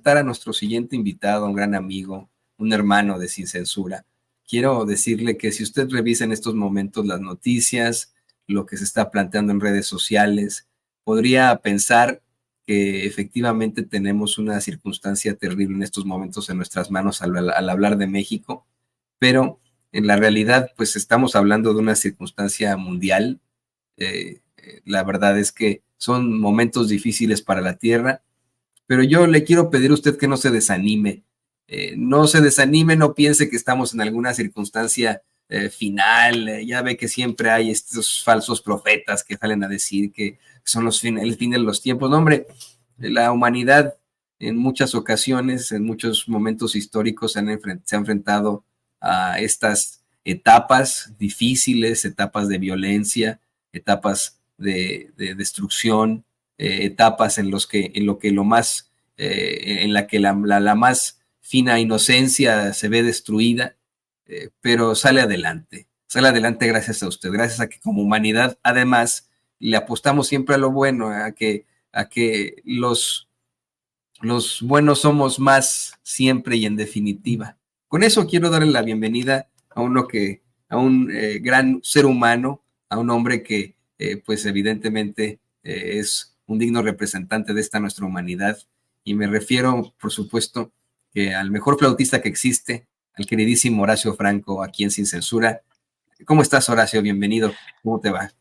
presentar a nuestro siguiente invitado, un gran amigo, un hermano de Sin Censura. Quiero decirle que si usted revisa en estos momentos las noticias, lo que se está planteando en redes sociales, podría pensar que efectivamente tenemos una circunstancia terrible en estos momentos en nuestras manos al hablar de México, pero en la realidad pues estamos hablando de una circunstancia mundial. La verdad es que son momentos difíciles para la Tierra, pero yo le quiero pedir a usted que no se desanime. No se desanime, no piense que estamos en alguna circunstancia final. Ya ve que siempre hay estos falsos profetas que salen a decir que son el fin de los tiempos. No, hombre, la humanidad en muchas ocasiones, en muchos momentos históricos se ha enfrentado a estas etapas difíciles, etapas de violencia, etapas de destrucción, etapas en lo que lo más, en la que la más fina inocencia se ve destruida, pero sale adelante gracias a usted, gracias a que como humanidad además le apostamos siempre a lo bueno, a que los buenos somos más siempre y en definitiva. Con eso quiero darle la bienvenida a un gran ser humano, a un hombre que pues evidentemente es un digno representante de esta nuestra humanidad, y me refiero por supuesto que al mejor flautista que existe, al queridísimo Horacio Franco, aquí en Sin Censura. ¿Cómo estás, Horacio? Bienvenido. ¿Cómo te va?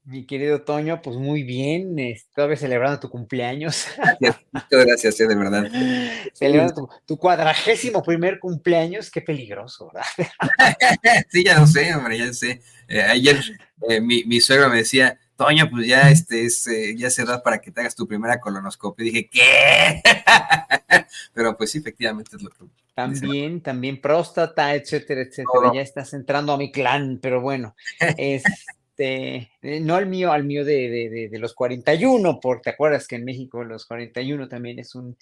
Mi querido Toño, pues muy bien, todavía celebrando tu cumpleaños, Gracias, muchas gracias, de verdad. Sí, celebrando tu 41º cumpleaños, qué peligroso, ¿verdad? sí, ya lo sé, hombre, ya sé. Ayer mi suegro me decía, Toño, pues ya ya se da para que te hagas tu primera colonoscopia. Y dije, ¿qué? Pero pues sí, efectivamente es lo que dice También próstata, etcétera, etcétera, todo. ya estás entrando a mi clan, pero bueno, no al mío de los 41, porque te acuerdas que en México los 41 también es un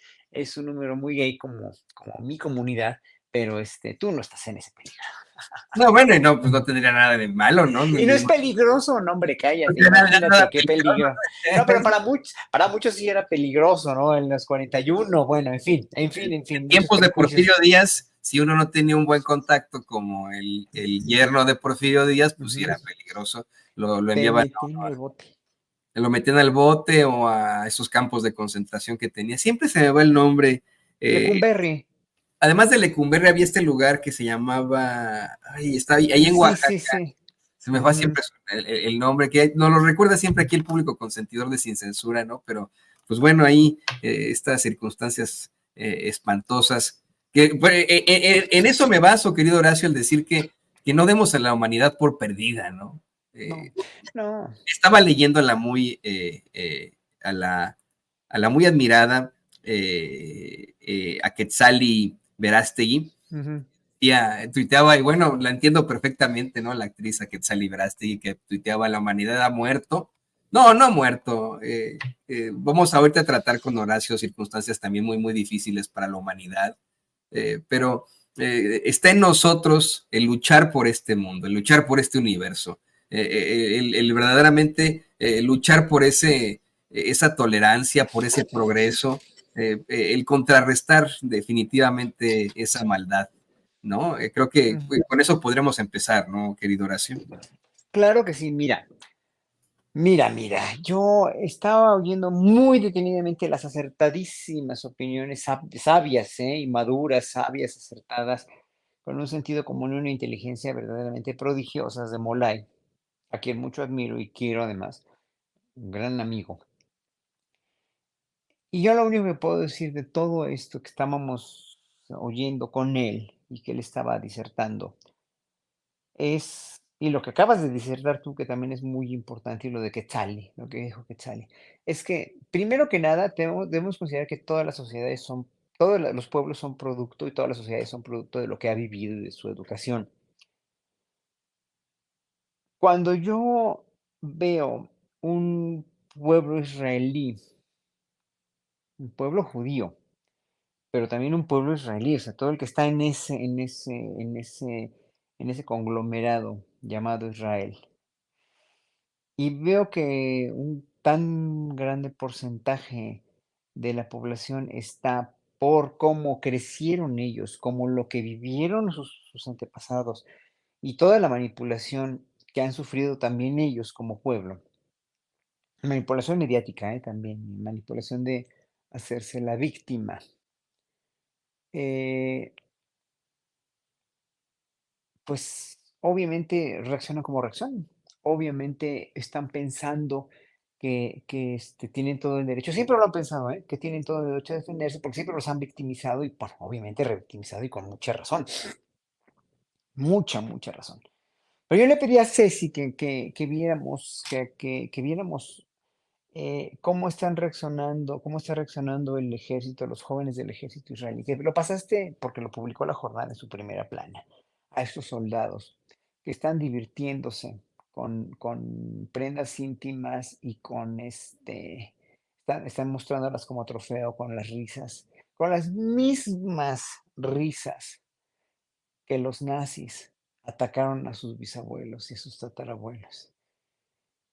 número muy gay como mi comunidad, pero tú no estás en ese peligro. No, bueno, y no, pues no tendría nada de malo, ¿no? Y no es peligroso, no, hombre, No cállate, tendría imagínate nada qué peligro. No, pero peligroso. para muchos sí era peligroso, ¿no? En los 41, bueno, en fin, En muchos tiempos de Porfirio prejuicios. Díaz, si uno no tenía un buen contacto como el yerno de Porfirio Díaz, pues sí Ujú. era peligroso. Lo Te enviaban, metí en el bote. lo metían al bote o a esos campos de concentración que tenía. Siempre se me va el nombre. Eh, Lecumberri. Además de Lecumberri había este lugar que se llamaba, ay, está ahí en Sí, Oaxaca, sí, sí. se me va Ujú. siempre el nombre, que nos lo recuerda siempre aquí el público consentidor de Sin Censura, ¿no? Pero, pues bueno, ahí estas circunstancias espantosas, que pues, en eso me baso, querido Horacio, el decir que no demos a la humanidad por perdida, ¿no? No, Eh, no. Estaba leyendo a la muy admirada a Quetzali Verástegui. Ujú. Ya tuiteaba, y bueno, la entiendo perfectamente, ¿no? La actriz a Quetzali Verástegui, que tuiteaba: la humanidad ha muerto. No, no ha muerto. Vamos ahorita a tratar con Horacio circunstancias también muy, muy difíciles para la humanidad, pero está en nosotros el luchar por este mundo, el luchar por este universo, el verdaderamente luchar por esa tolerancia, por ese progreso, el contrarrestar definitivamente esa maldad, ¿no? Creo que Mm. con eso podremos empezar, ¿no, querido Horacio? Claro que sí, mira. Mira, yo estaba oyendo muy detenidamente las acertadísimas opiniones sabias, y maduras, sabias, acertadas, con un sentido común y una inteligencia verdaderamente prodigiosas de Molay, a quien mucho admiro y quiero además, un gran amigo. Y yo lo único que puedo decir de todo esto que estábamos oyendo con él y que él estaba disertando y lo que acabas de disertar tú, que también es muy importante, y lo de Quetzalli, lo que dijo Quetzalli, es que, primero que nada, debemos considerar que todas las sociedades todos los pueblos son producto y todas las sociedades son producto de lo que ha vivido y de su educación. Cuando yo veo un pueblo israelí, un pueblo judío, pero también un pueblo israelí, o sea, todo el que está en ese conglomerado llamado Israel, y veo que un tan grande porcentaje de la población está por cómo crecieron ellos, como lo que vivieron sus antepasados y toda la manipulación que han sufrido también ellos como pueblo. Manipulación mediática, también, manipulación de hacerse la víctima. Eh, pues obviamente reaccionan como reaccionan. Obviamente están pensando que tienen todo el derecho, siempre lo han pensado, que tienen todo el derecho a defenderse, porque siempre los han victimizado y, pues, obviamente revictimizado y con mucha razón, mucha, mucha razón. Pero yo le pedí a Ceci que viéramos, que viéramos cómo está reaccionando el ejército, los jóvenes del ejército israelí. Que lo pasaste porque lo publicó La Jornada en su primera plana. A estos soldados que están divirtiéndose con prendas íntimas y están mostrándolas como trofeo con las risas, con las mismas risas que los nazis atacaron a sus bisabuelos y a sus tatarabuelos.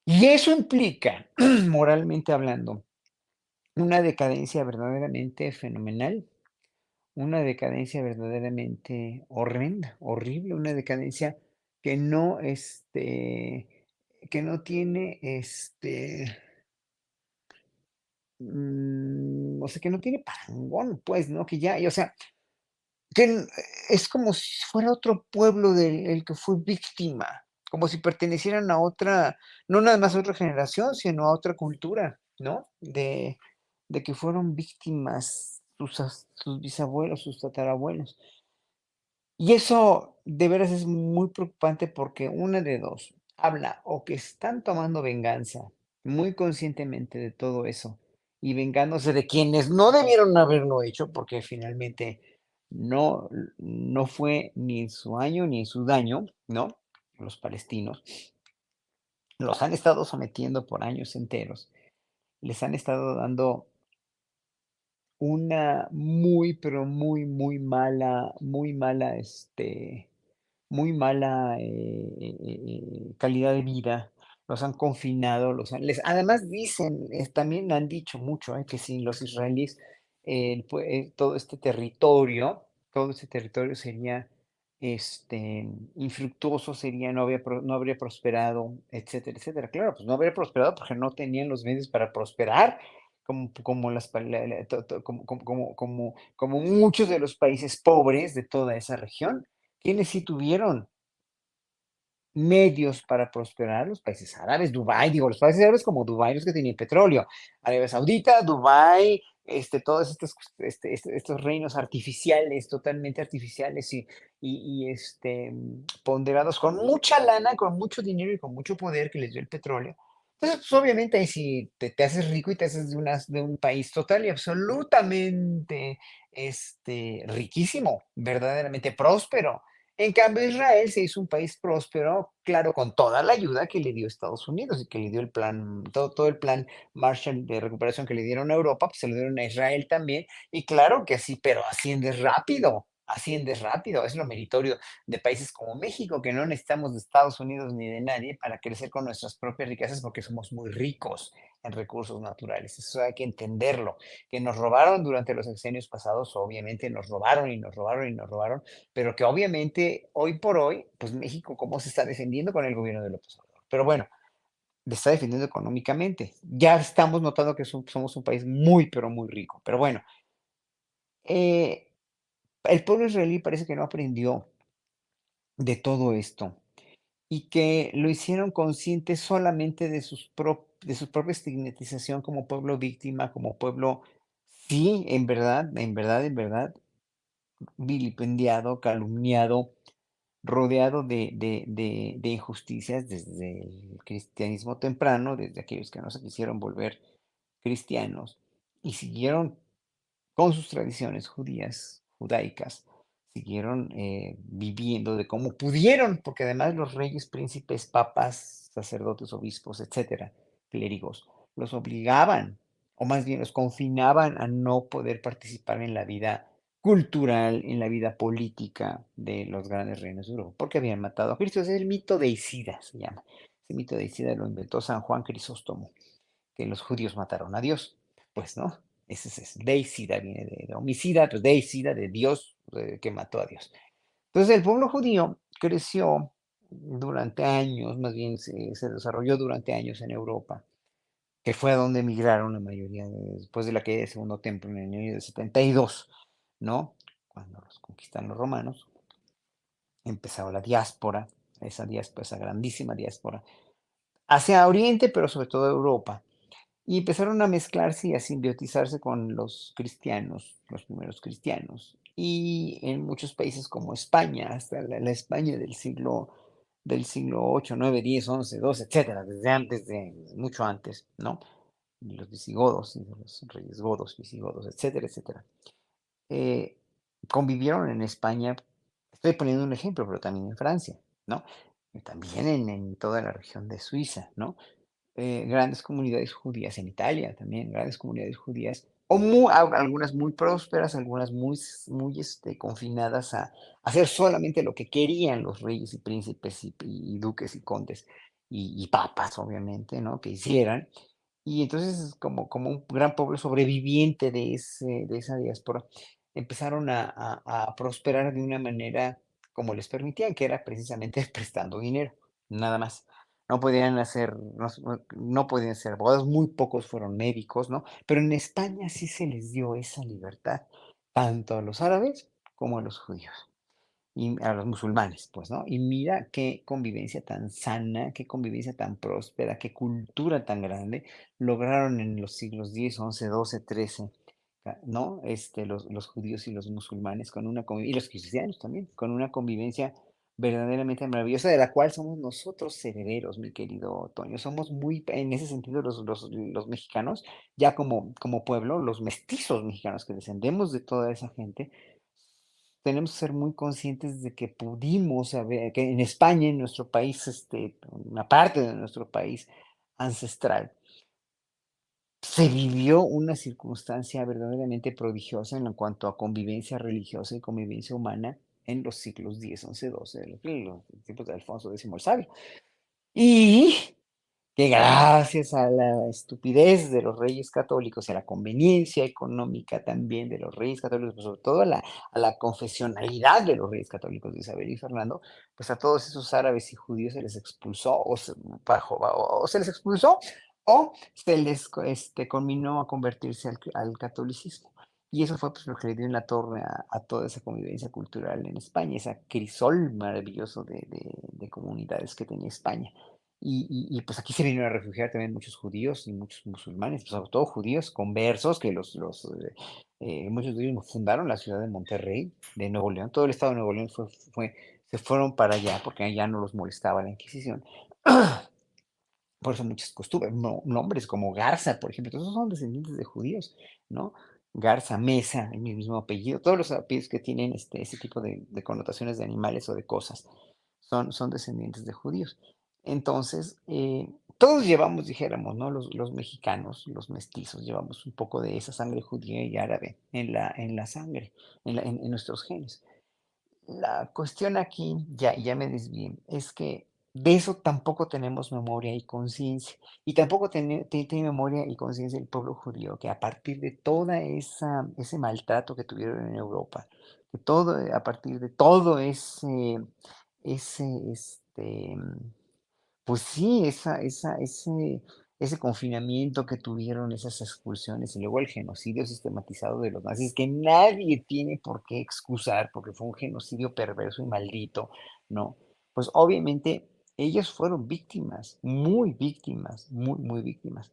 Y eso implica, moralmente hablando, una decadencia verdaderamente fenomenal, una decadencia verdaderamente horrenda, horrible, una decadencia que no, que no tiene, o sea, que no tiene parangón, pues, ¿no? Que ya, y, o sea, que es como si fuera otro pueblo del el que fue víctima, como si pertenecieran a otra, no nada más a otra generación, sino a otra cultura, ¿no? De que fueron víctimas sus bisabuelos, sus tatarabuelos. Y eso de veras es muy preocupante porque una de dos, habla o que están tomando venganza muy conscientemente de todo eso y vengándose de quienes no debieron haberlo hecho porque finalmente no, no fue ni en su año ni en su daño, ¿no? Los palestinos los han estado sometiendo por años enteros, les han estado dando una muy, pero muy, muy mala, muy mala calidad de vida, los han confinado, además dicen, también han dicho mucho, que sin los israelíes todo este territorio sería infructuoso, no habría prosperado, etcétera, etcétera. Claro, pues no habría prosperado porque no tenían los medios para prosperar, como, las, pa- la- to- to- como muchos de los países pobres de toda esa región, quienes sí tuvieron medios para prosperar, los países árabes, Dubái, digo, los países árabes como Dubái, los que tenían petróleo, Arabia Saudita, Dubái, todos estos reinos artificiales, totalmente artificiales ponderados con mucha lana, con mucho dinero y con mucho poder que les dio el petróleo. Entonces, pues, obviamente, ahí si te haces rico y te haces de un país total y absolutamente riquísimo, verdaderamente próspero. En cambio, Israel se hizo un país próspero, claro, con toda la ayuda que le dio Estados Unidos y que le dio el plan, todo el plan Marshall de recuperación que le dieron a Europa, pues se lo dieron a Israel también. Y claro que sí, pero asciendes rápido, es lo meritorio de países como México, que no necesitamos de Estados Unidos ni de nadie para crecer con nuestras propias riquezas porque somos muy ricos en recursos naturales. Eso hay que entenderlo, que nos robaron durante los sexenios pasados, obviamente nos robaron y nos robaron y nos robaron, pero que obviamente hoy por hoy, pues México, ¿cómo se está defendiendo con el gobierno de López Obrador? Pero bueno, se está defendiendo económicamente. Ya estamos notando que somos un país muy, pero muy rico. Pero bueno, eh, el pueblo israelí parece que no aprendió de todo esto y que lo hicieron consciente solamente de su propia estigmatización como pueblo víctima, como pueblo, sí, en verdad, vilipendiado, calumniado, rodeado de injusticias desde el cristianismo temprano, desde aquellos que no se quisieron volver cristianos y siguieron con sus tradiciones judías, judaicas, siguieron viviendo de cómo pudieron, porque además los reyes, príncipes, papas, sacerdotes, obispos, etcétera, clérigos, los obligaban, o más bien los confinaban a no poder participar en la vida cultural, en la vida política de los grandes reinos de Europa, porque habían matado a Cristo. Es el mito de Isida, se llama. Ese mito de Isida lo inventó San Juan Crisóstomo, que los judíos mataron a Dios. Pues no, Ese es eso. Deicida viene de homicida, pues deicida, de Dios, que mató a Dios. Entonces, el pueblo judío creció durante años, más bien se desarrolló durante años en Europa, que fue a donde emigraron la mayoría después de la caída del segundo templo en el año de 72, ¿no? Cuando los conquistan los romanos, empezó la diáspora, esa grandísima diáspora, hacia Oriente, pero sobre todo Europa. Y empezaron a mezclarse y a simbiotizarse con los cristianos, los primeros cristianos. Y en muchos países como España, hasta la España del siglo 8, 9, 10, 11, 12, etcétera, desde antes de, mucho antes, ¿no? De los visigodos y de los reyes godos, visigodos, etcétera, etcétera. eh, Convivieron en España, estoy poniendo un ejemplo, pero también en Francia, ¿no? Y también en toda la región de Suiza, ¿no? Grandes comunidades judías en Italia también, grandes comunidades judías, o algunas muy prósperas, algunas muy confinadas a hacer solamente lo que querían los reyes y príncipes y duques y condes y papas, obviamente, ¿no? Que hicieran. Y entonces, como un gran pueblo sobreviviente de esa diáspora, empezaron a prosperar de una manera como les permitían, que era precisamente prestando dinero, nada más. No podían ser abogados, muy pocos fueron médicos, ¿no? Pero en España sí se les dio esa libertad, tanto a los árabes como a los judíos y a los musulmanes, pues, ¿no? Y mira qué convivencia tan sana, qué convivencia tan próspera, qué cultura tan grande lograron en los siglos 10, 11, 12, 13, ¿no? Los judíos y los musulmanes y los cristianos también, con una convivencia verdaderamente maravillosa, de la cual somos nosotros herederos, mi querido Toño. Somos muy, en ese sentido, los mexicanos, ya como pueblo, los mestizos mexicanos que descendemos de toda esa gente, tenemos que ser muy conscientes de que pudimos haber, que en España, en nuestro país, una parte de nuestro país ancestral, se vivió una circunstancia verdaderamente prodigiosa en cuanto a convivencia religiosa y convivencia humana en los siglos 10, 11, 12, los tiempos de Alfonso X el Sabio. Y que gracias a la estupidez de los reyes católicos y a la conveniencia económica también de los reyes católicos, pero sobre todo a la confesionalidad de los reyes católicos de Isabel y Fernando, pues a todos esos árabes y judíos se les expulsó o se les expulsó o se les conminó a convertirse al catolicismo. Y eso fue pues, lo que le dio en la torre a toda esa convivencia cultural en España, esa crisol maravilloso de comunidades que tenía España. Pues aquí se vinieron a refugiar también muchos judíos y muchos musulmanes, pues, sobre todo judíos conversos, que muchos de ellos fundaron la ciudad de Monterrey, de Nuevo León. Todo el estado de Nuevo León se fueron para allá porque allá no los molestaba la Inquisición. Por eso muchas costumbres, nombres como Garza, por ejemplo, todos esos son descendientes de judíos, ¿no? Garza, Mesa, el mismo apellido, todos los apellidos que tienen ese tipo de connotaciones de animales o de cosas son descendientes de judíos. Entonces, todos llevamos, dijéramos, ¿no? Los mexicanos, los mestizos, llevamos un poco de esa sangre judía y árabe en la sangre, en nuestros genes. La cuestión aquí, ya me desvié, es que de eso tampoco tenemos memoria y conciencia. Y tampoco tiene memoria y conciencia el pueblo judío, que a partir de toda ese maltrato que tuvieron en Europa, a partir de todo ese, pues sí, ese confinamiento que tuvieron, esas expulsiones y luego el genocidio sistematizado de los nazis, que nadie tiene por qué excusar porque fue un genocidio perverso y maldito, ¿no? Pues obviamente ellos fueron víctimas, muy, muy víctimas.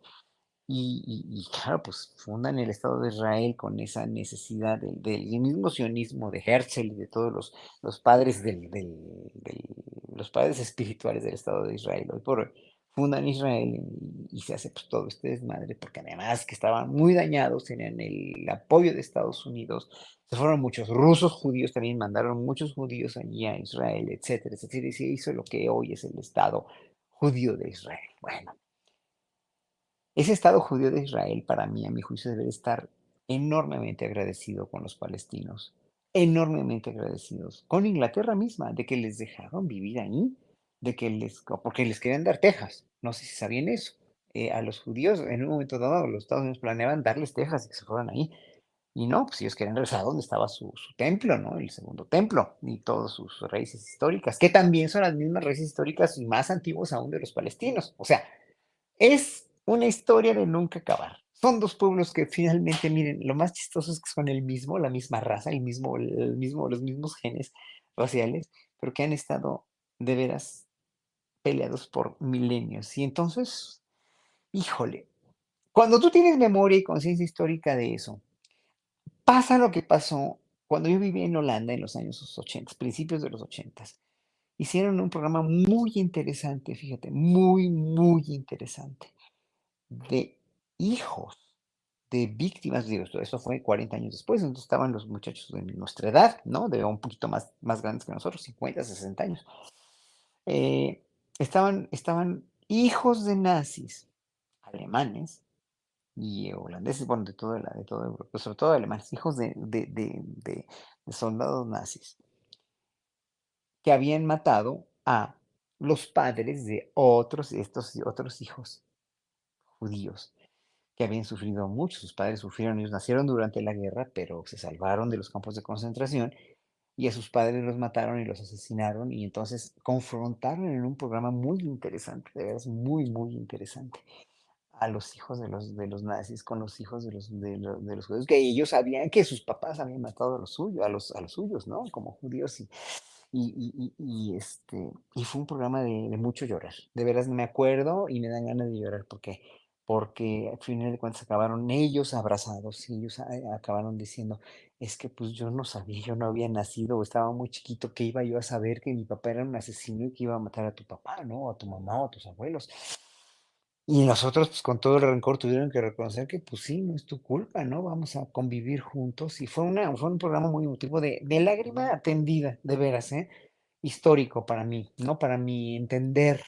Y claro, pues fundan el Estado de Israel con esa necesidad del mismo sionismo de Herzl y de todos los padres los padres espirituales del Estado de Israel. Hoy por hoy fundan Israel y se hace pues todo este desmadre, porque además que estaban muy dañados, tenían el apoyo de Estados Unidos, se fueron muchos rusos judíos, también mandaron muchos judíos allí a Israel, etcétera, etcétera, y se hizo lo que hoy es el Estado judío de Israel. Bueno. Ese Estado judío de Israel, para mí, a mi juicio, debe estar enormemente agradecido con los palestinos, enormemente agradecidos con Inglaterra misma, de que les dejaron vivir ahí, porque les querían dar Texas. No sé si sabían eso. a los judíos. En un momento dado, los Estados Unidos planeaban darles Texas y que se fueran ahí. Y no, pues ellos querían regresar a donde estaba su templo, ¿no? El segundo templo y todas sus raíces históricas, que también son las mismas raíces históricas y más antiguas aún de los palestinos. O sea, es una historia de nunca acabar. Son dos pueblos que finalmente, miren, lo más chistoso es que son el mismo, la misma raza, los mismos genes raciales, pero que han estado de veras peleados por milenios. Y entonces, híjole, cuando tú tienes memoria y conciencia histórica de eso, pasa lo que pasó cuando yo vivía en Holanda en los años 80, principios de los 80. Hicieron un programa muy interesante, fíjate, muy, muy interesante, de hijos de víctimas, digo, esto fue 40 años después, entonces estaban los muchachos de nuestra edad, ¿no? De un poquito más grandes que nosotros, 50, 60 años. Eh, estaban hijos de nazis alemanes y holandeses, bueno, de toda Europa, pero sobre todo alemanes, hijos de soldados nazis que habían matado a los padres de estos otros hijos judíos que habían sufrido mucho. Sus padres sufrieron, ellos nacieron durante la guerra, pero se salvaron de los campos de concentración y a sus padres los mataron y los asesinaron y entonces confrontaron en un programa muy interesante, de verdad, muy, muy interesante a los hijos de los nazis con los hijos de los judíos, que ellos sabían que sus papás habían matado a los suyos, a los suyos, ¿no? Como judíos y fue un programa de mucho llorar. De veras me acuerdo y me dan ganas de llorar porque al final de cuentas acabaron ellos abrazados y ellos acabaron diciendo, es que pues yo no sabía, yo no había nacido o estaba muy chiquito, que iba yo a saber que mi papá era un asesino y que iba a matar a tu papá, ¿no? O a tu mamá o a tus abuelos. Y nosotros, pues, con todo el rencor tuvieron que reconocer que, pues sí, no es tu culpa, ¿no? Vamos a convivir juntos. Y fue un programa muy emotivo de lágrima atendida, de veras, ¿eh? Histórico para mí, ¿no? Para mi entender,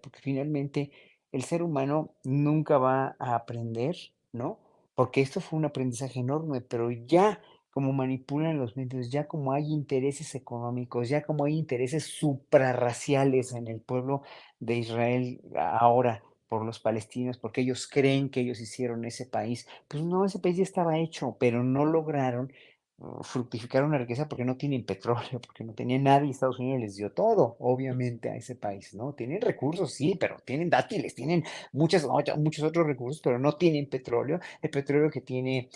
porque finalmente el ser humano nunca va a aprender, ¿no? Porque esto fue un aprendizaje enorme, pero ya como manipulan los medios, ya como hay intereses económicos, ya como hay intereses suprarraciales en el pueblo de Israel ahora por los palestinos, porque ellos creen que ellos hicieron ese país. Pues no, ese país ya estaba hecho, pero no lograron fructificar una riqueza porque no tienen petróleo, porque no tenían nada y Estados Unidos les dio todo, obviamente, a ese país, ¿no? Tienen recursos, sí, pero tienen dátiles, tienen muchos otros recursos, pero no tienen petróleo. El petróleo que tiene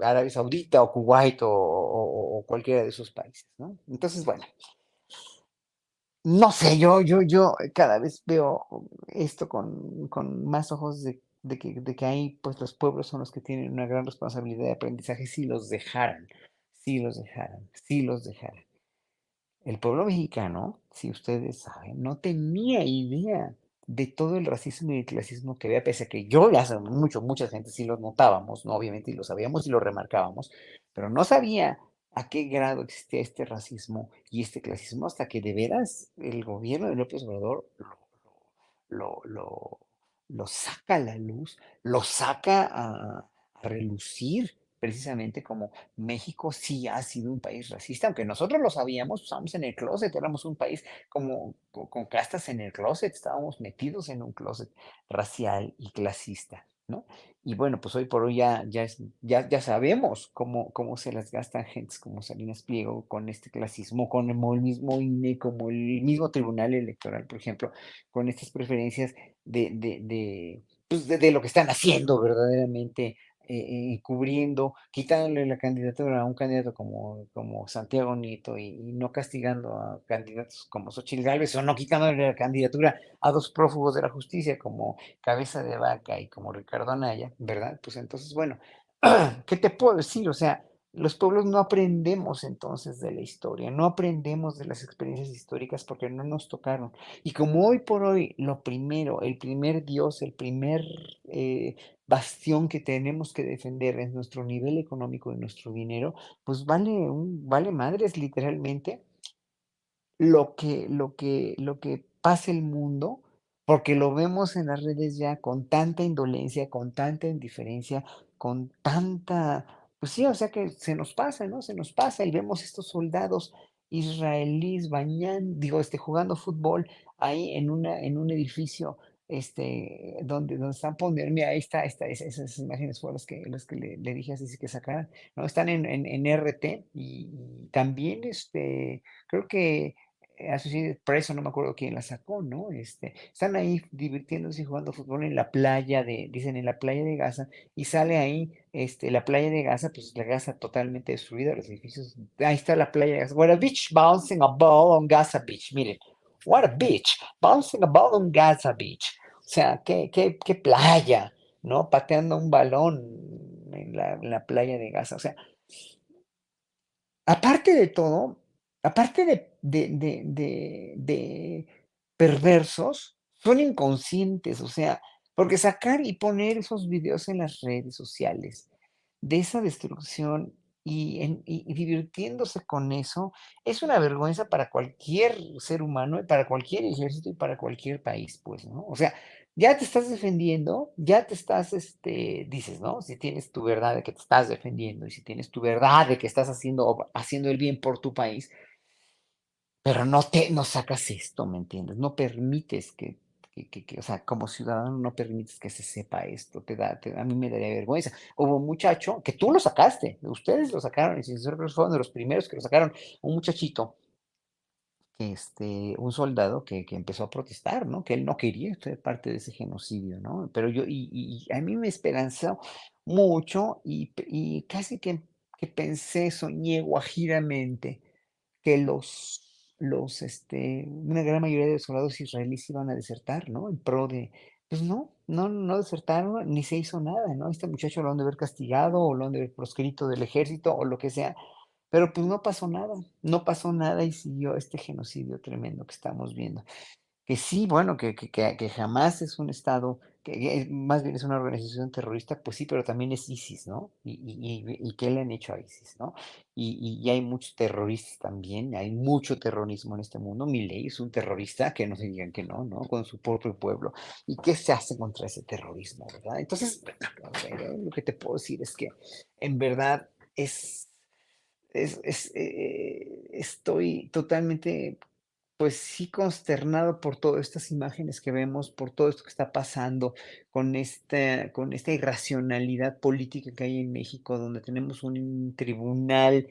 Arabia Saudita o Kuwait o cualquiera de esos países, ¿no? Entonces, bueno, no sé, yo cada vez veo esto con más ojos de que hay, pues los pueblos son los que tienen una gran responsabilidad de aprendizaje si los dejaran, si los dejaran, si los dejaran. El pueblo mexicano, si ustedes saben, no tenía idea de todo el racismo y el clasismo que había, pese a que yo ya hace mucha gente sí lo notábamos, ¿no? Obviamente, y lo sabíamos y lo remarcábamos, pero no sabía a qué grado existía este racismo y este clasismo hasta que de veras el gobierno de López Obrador lo, lo saca a la luz, lo saca a relucir, precisamente como México sí ha sido un país racista, aunque nosotros lo sabíamos, estábamos en el closet, éramos un país como con castas en el closet, estábamos metidos en un closet racial y clasista, ¿no? Y bueno, pues hoy por hoy ya sabemos cómo se las gastan gentes como Salinas Pliego con este clasismo, con el mismo INE, como el mismo Tribunal Electoral, por ejemplo, con estas preferencias pues, de lo que están haciendo verdaderamente, cubriendo, quitándole la candidatura a un candidato como Santiago Nieto y no castigando a candidatos como Xochitl Gálvez o no quitándole la candidatura a dos prófugos de la justicia como Cabeza de Vaca y como Ricardo Anaya, ¿verdad? Pues entonces, bueno, ¿qué te puedo decir? O sea, los pueblos no aprendemos entonces de la historia, no aprendemos de las experiencias históricas porque no nos tocaron. Y como hoy por hoy lo primero, el primer Dios, el primer bastión que tenemos que defender es nuestro nivel económico y nuestro dinero, pues vale madres literalmente lo que pase el mundo, porque lo vemos en las redes ya con tanta indolencia, con tanta indiferencia, con tanta, pues sí, o sea que se nos pasa, ¿no? Se nos pasa y vemos estos soldados israelíes jugando fútbol ahí en un edificio, donde están poniendo, mira, ahí está, esas imágenes fueron las que le dije así que sacaran, ¿no? Están en RT y también, creo que Associated Press, o no me acuerdo quién la sacó, ¿no? Están ahí divirtiéndose y jugando fútbol en la playa dicen en la playa de Gaza, y sale ahí, la playa de Gaza, pues la Gaza totalmente destruida, los edificios, ahí está la playa de Gaza. What a beach bouncing a ball on Gaza Beach, miren, what a beach, bouncing a ball on Gaza Beach. O sea, qué playa, ¿no? Pateando un balón en la playa de Gaza. O sea, aparte de todo, aparte de perversos, son inconscientes, o sea, porque sacar y poner esos videos en las redes sociales de esa destrucción y divirtiéndose con eso, es una vergüenza para cualquier ser humano, y para cualquier ejército y para cualquier país, pues, ¿no? O sea, ya te estás defendiendo, ya te estás, dices, ¿no? Si tienes tu verdad de que te estás defendiendo y si tienes tu verdad de que estás haciendo el bien por tu país, pero no sacas esto, ¿me entiendes? No permites o sea, como ciudadano no permites que se sepa esto, a mí me daría vergüenza. Hubo un muchacho que tú lo sacaste, ustedes lo sacaron, y si fueron de los primeros que lo sacaron, un muchachito un soldado que empezó a protestar, ¿no? Que él no quería ser parte de ese genocidio, ¿no? Pero y a mí me esperanzó mucho y casi que pensé, soñé guajiramente que una gran mayoría de los soldados israelíes iban a desertar, ¿no? En pro pues no desertaron ni se hizo nada, ¿no? Este muchacho lo han de haber castigado o lo han de haber proscrito del ejército o lo que sea, pero pues no pasó nada y siguió este genocidio tremendo que estamos viendo. Que sí, bueno, que jamás es un Estado, más bien es una organización terrorista, pues sí, pero también es ISIS, ¿no? ¿Y qué le han hecho a ISIS, ¿no? Y hay muchos terroristas también, hay mucho terrorismo en este mundo. Milei es un terrorista, que no se digan que no, ¿no? Con su propio pueblo. ¿Y qué se hace contra ese terrorismo, verdad? Entonces, a ver, lo que te puedo decir es que en verdad estoy totalmente, pues sí, consternado por todas estas imágenes que vemos, por todo esto que está pasando con esta irracionalidad política que hay en México, donde tenemos un tribunal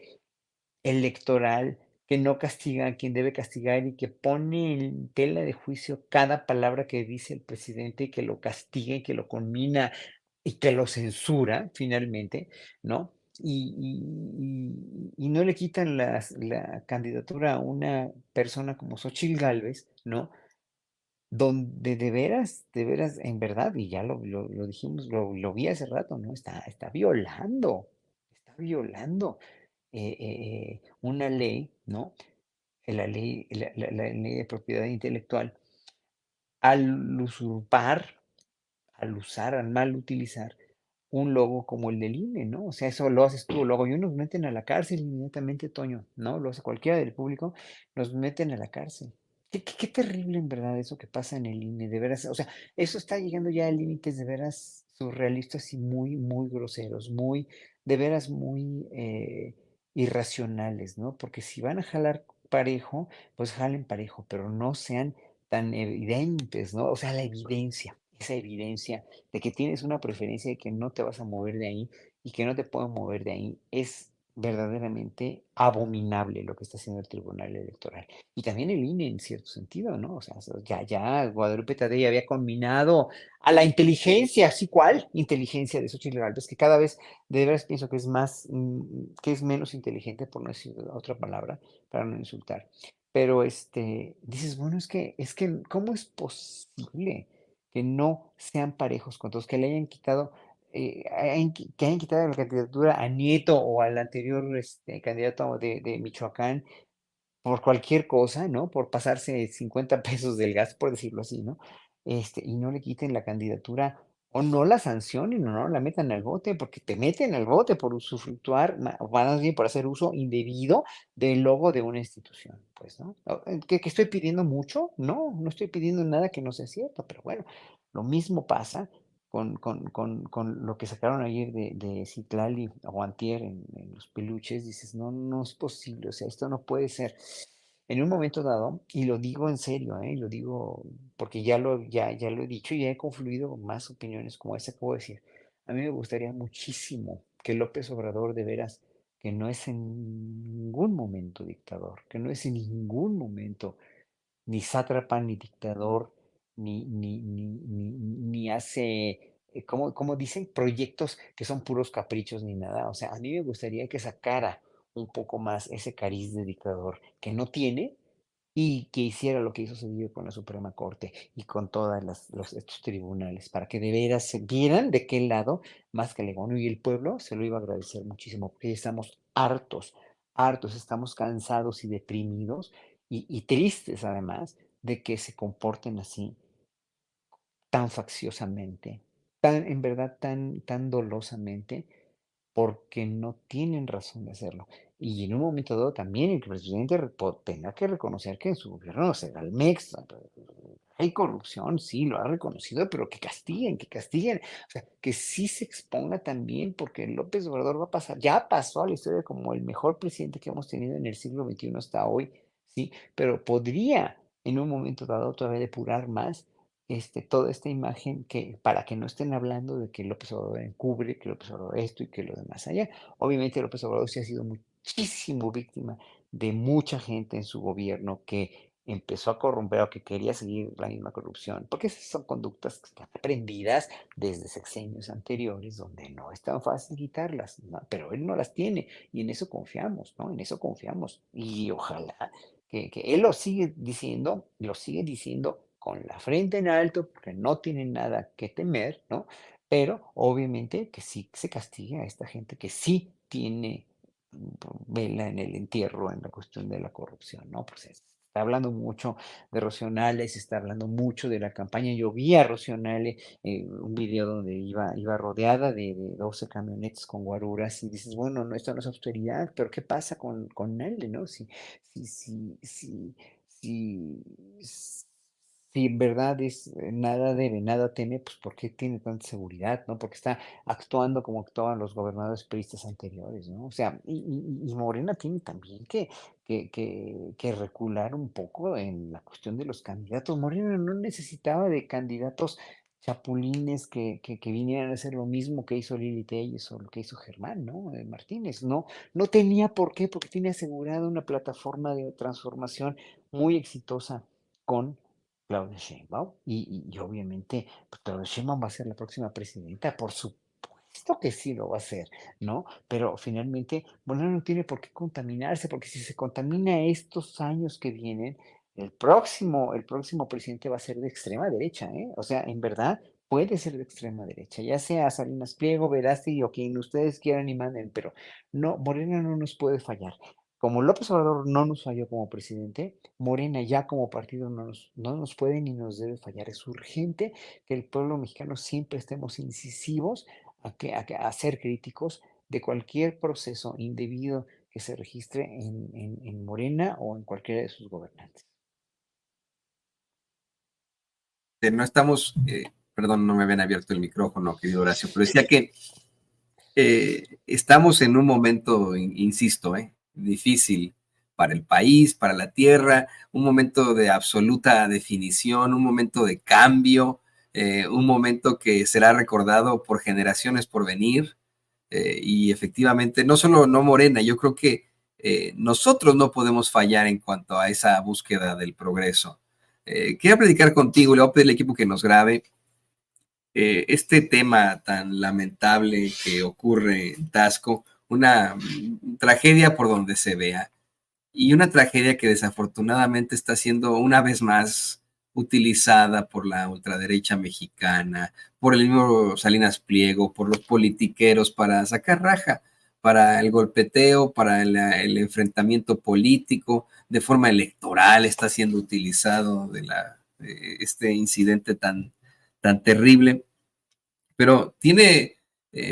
electoral que no castiga a quien debe castigar y que pone en tela de juicio cada palabra que dice el presidente y que lo castiga y que lo conmina y que lo censura finalmente, ¿no? Y no le quitan la candidatura a una persona como Xóchitl Gálvez, ¿no? Donde de veras, en verdad, y ya lo dijimos, lo vi hace rato, ¿no? Está violando una ley, ¿no? La ley de propiedad intelectual, al usurpar, al mal utilizar un logo como el del INE, ¿no? O sea, eso lo haces tú, luego y nos meten a la cárcel inmediatamente, Toño, ¿no? Lo hace cualquiera del público, nos meten a la cárcel. Qué terrible en verdad eso que pasa en el INE, de veras, o sea, eso está llegando ya a límites de veras surrealistas y muy, muy groseros, de veras muy irracionales, ¿no? Porque si van a jalar parejo, pues jalen parejo, pero no sean tan evidentes, ¿no? O sea, esa evidencia de que tienes una preferencia y que no te vas a mover de ahí y que no te puedo mover de ahí, es verdaderamente abominable lo que está haciendo el Tribunal Electoral. Y también el INE en cierto sentido, ¿no? O sea, ya Guadalupe Tadei había combinado a la inteligencia, ¿sí cuál? Inteligencia de Xochitl Gálvez, que cada vez de veras pienso que es que es menos inteligente, por no decir otra palabra, para no insultar. Pero dices, bueno, es que, ¿cómo es posible que no sean parejos con todos, que le hayan quitado, que hayan quitado la candidatura a Nieto o al anterior candidato de Michoacán por cualquier cosa, ¿no? Por pasarse 50 pesos del gas, por decirlo así, ¿no? Y no le quiten la candidatura o no la sancionen o no la metan al bote, porque te meten al bote por usufructuar, o más bien por hacer uso indebido del logo de una institución, pues, ¿no? ¿Que estoy pidiendo mucho? No estoy pidiendo nada que no sea cierto, pero bueno, lo mismo pasa con lo que sacaron ayer de Citlali o antier en los peluches, dices, no, no es posible, o sea, esto no puede ser. En un momento dado, y lo digo en serio, lo digo porque ya lo he dicho y ya he confluido más opiniones como esa que voy a decir. A mí me gustaría muchísimo que López Obrador de veras, que no es en ningún momento dictador, que no es en ningún momento ni sátrapa, ni dictador, ni hace, como dicen, proyectos que son puros caprichos ni nada. O sea, a mí me gustaría que sacara un poco más ese cariz de dictador que no tiene y que hiciera lo que hizo Cedillo con la Suprema Corte y con todos estos tribunales, para que de veras se vieran de qué lado más que León y el pueblo se lo iba a agradecer muchísimo, porque ya estamos hartos, hartos, estamos cansados y deprimidos y tristes además de que se comporten así tan facciosamente, tan, en verdad, tan dolosamente, porque no tienen razón de hacerlo. Y en un momento dado también el presidente tenga que reconocer que en su gobierno se da el MEX. Hay corrupción, sí, lo ha reconocido, pero que castiguen, que castiguen. O sea, que sí se exponga también, porque López Obrador va a pasar, ya pasó a la historia como el mejor presidente que hemos tenido en el siglo XXI hasta hoy, sí, pero podría en un momento dado todavía depurar más toda esta imagen que, para que no estén hablando de que López Obrador encubre, que López Obrador esto y que lo demás allá. Obviamente López Obrador sí ha sido muchísimo víctima de mucha gente en su gobierno que empezó a corromper o que quería seguir la misma corrupción, porque esas son conductas que están aprendidas desde sexenios anteriores, donde no es tan fácil quitarlas, ¿no? Pero él no las tiene y en eso confiamos, ¿no? En eso confiamos y ojalá que él lo sigue diciendo con la frente en alto, porque no tiene nada que temer, ¿no? Pero obviamente que sí se castigue a esta gente que sí tiene vela en el entierro en la cuestión de la corrupción, ¿no? Pues se está hablando mucho de Rocío Nale, se está hablando mucho de la campaña. Yo vi a Rocío Nale, un video donde iba rodeada de 12 camionetas con guaruras y dices, bueno, no, esto no es austeridad, pero ¿qué pasa con Nale, no? Si, si, si, si, si en verdad es nada debe, nada teme, pues ¿por qué tiene tanta seguridad, no? Porque está actuando como actuaban los gobernadores priistas anteriores, ¿no? O sea, y Morena tiene también que recular un poco en la cuestión de los candidatos. Morena no necesitaba de candidatos chapulines que vinieran a hacer lo mismo que hizo Lili Telles o lo que hizo Germán, ¿no? Martínez, no, no tenía por qué, porque tiene asegurada una plataforma de transformación muy exitosa con Claudia Sheinbaum y obviamente pues, Claudia Sheinbaum va a ser la próxima presidenta, por supuesto que sí lo va a hacer, ¿no? Pero finalmente, bueno, no tiene por qué contaminarse, porque si se contamina estos años que vienen, el próximo presidente va a ser de extrema derecha, ¿eh? O sea, en verdad puede ser de extrema derecha, ya sea Salinas Pliego, Verástegui o quien ustedes quieran y manden, pero no, Morena no nos puede fallar. Como López Obrador no nos falló como presidente, Morena ya como partido no nos puede ni nos debe fallar. Es urgente que el pueblo mexicano siempre estemos incisivos a ser críticos de cualquier proceso indebido que se registre en Morena o en cualquiera de sus gobernantes. No estamos, perdón, no me habían abierto el micrófono, querido Horacio, pero decía que estamos en un momento, insisto, difícil para el país, para la tierra, un momento de absoluta definición, un momento de cambio, un momento que será recordado por generaciones por venir. Y efectivamente, no solo no Morena, yo creo que nosotros no podemos fallar en cuanto a esa búsqueda del progreso. Quería platicar contigo, le voy a pedir al equipo que nos grabe este tema tan lamentable que ocurre en Tasco, una tragedia por donde se vea y una tragedia que desafortunadamente está siendo una vez más utilizada por la ultraderecha mexicana, por el mismo Salinas Pliego, por los politiqueros para sacar raja, para el golpeteo, para el enfrentamiento político, de forma electoral está siendo utilizado este incidente tan terrible, pero tiene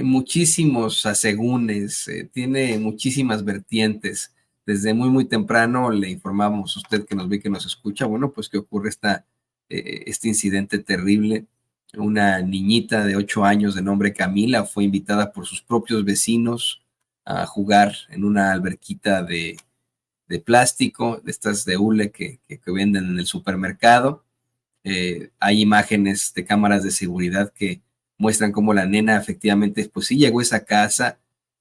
muchísimos asegúnes, tiene muchísimas vertientes. Desde muy, muy temprano le informamos a usted que nos ve, que nos escucha, bueno, pues que ocurre este incidente terrible. Una niñita de 8 años de nombre Camila fue invitada por sus propios vecinos a jugar en una alberquita de plástico, de estas de hule que venden en el supermercado. Hay imágenes de cámaras de seguridad que muestran cómo la nena efectivamente, pues sí llegó a esa casa,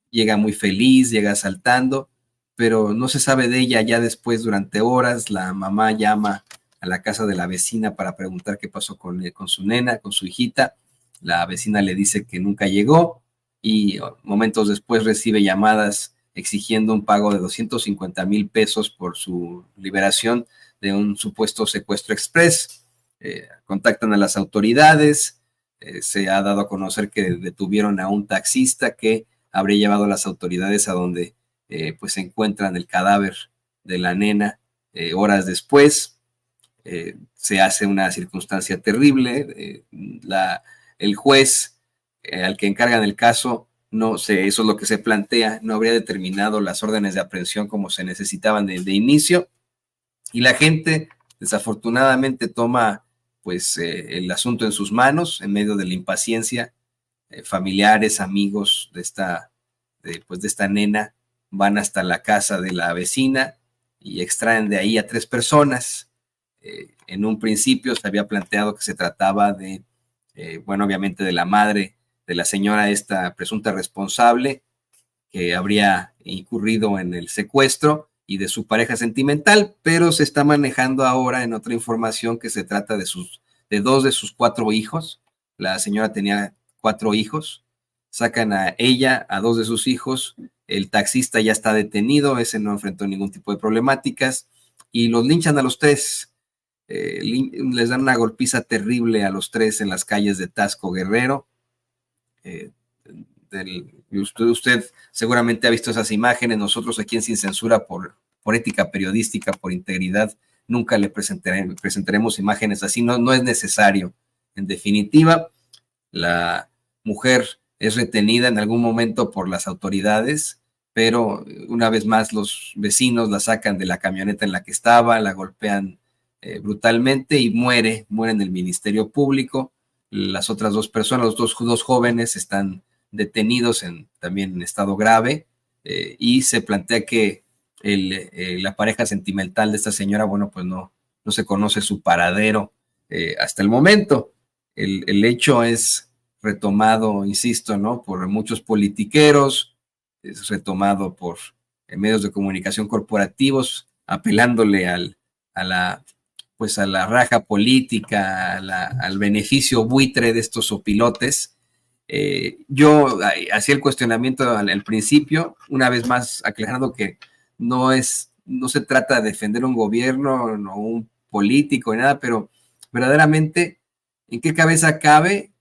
llega muy feliz, llega saltando, pero no se sabe de ella ya después durante horas. La mamá llama a la casa de la vecina para preguntar qué pasó con su nena, con su hijita. La vecina le dice que nunca llegó y momentos después recibe llamadas exigiendo un pago de 250,000 pesos por su liberación de un supuesto secuestro express. Contactan a las autoridades, se ha dado a conocer que detuvieron a un taxista que habría llevado a las autoridades a donde pues se encuentran el cadáver de la nena horas después. Se hace una circunstancia terrible. El juez al que encargan el caso, no sé, eso es lo que se plantea, no habría determinado las órdenes de aprehensión como se necesitaban de inicio, y la gente desafortunadamente toma pues el asunto en sus manos en medio de la impaciencia. Familiares, amigos pues, de esta nena van hasta la casa de la vecina y extraen de ahí a 3 personas. En un principio se había planteado que se trataba de, bueno, obviamente de la madre de la señora esta presunta responsable, que habría incurrido en el secuestro, y de su pareja sentimental, pero se está manejando ahora en otra información que se trata de 2 de sus 4 hijos. La señora tenía 4 hijos, sacan a ella, a 2 de sus hijos, el taxista ya está detenido, ese no enfrentó ningún tipo de problemáticas, y los linchan a los 3. Les dan una golpiza terrible a los 3 en las calles de Tasco Guerrero. eh, usted seguramente ha visto esas imágenes. Nosotros aquí en Sin Censura, por ética periodística, por integridad, nunca le presentaremos imágenes así. No, no es necesario. En definitiva, la mujer es retenida en algún momento por las autoridades, pero una vez más los vecinos la sacan de la camioneta en la que estaba, la golpean brutalmente y muere en el Ministerio Público. Las otras 2 personas, los dos jóvenes, están detenidos también en estado grave, y se plantea que la pareja sentimental de esta señora, bueno, pues no se conoce su paradero hasta el momento. El hecho es retomado, insisto, ¿no? Por muchos politiqueros, es retomado por medios de comunicación corporativos, apelándole a la pues a la raja política, al beneficio buitre de estos opilotes. Yo hacía el cuestionamiento al principio, una vez más aclarando que no se trata de defender un gobierno, no un político ni nada, pero verdaderamente, ¿en qué cabeza cabe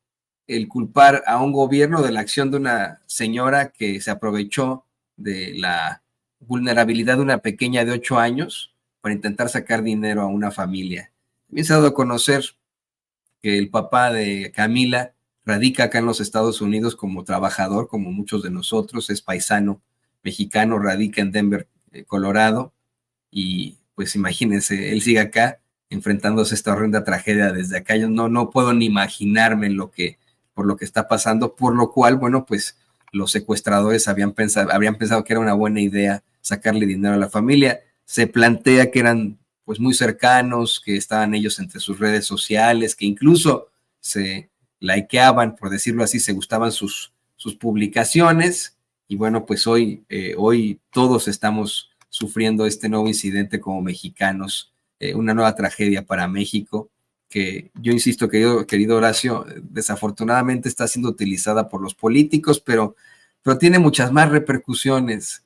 el culpar a un gobierno de la acción de una señora que se aprovechó de la vulnerabilidad de una pequeña de 8 años para intentar sacar dinero a una familia? También se ha dado a conocer que el papá de Camila radica acá en los Estados Unidos como trabajador, como muchos de nosotros, es paisano mexicano, radica en Denver, Colorado, y pues imagínense, él sigue acá enfrentándose a esta horrenda tragedia desde acá. Yo no puedo ni imaginarme por lo que está pasando, por lo cual, bueno, pues los secuestradores habrían pensado que era una buena idea sacarle dinero a la familia. Se plantea que eran pues muy cercanos, que estaban ellos entre sus redes sociales, que incluso se likeaban, por decirlo así, se gustaban sus publicaciones. Y bueno, pues hoy todos estamos sufriendo este nuevo incidente como mexicanos, una nueva tragedia para México, que yo insisto, querido Horacio, desafortunadamente está siendo utilizada por los políticos, pero tiene muchas más repercusiones.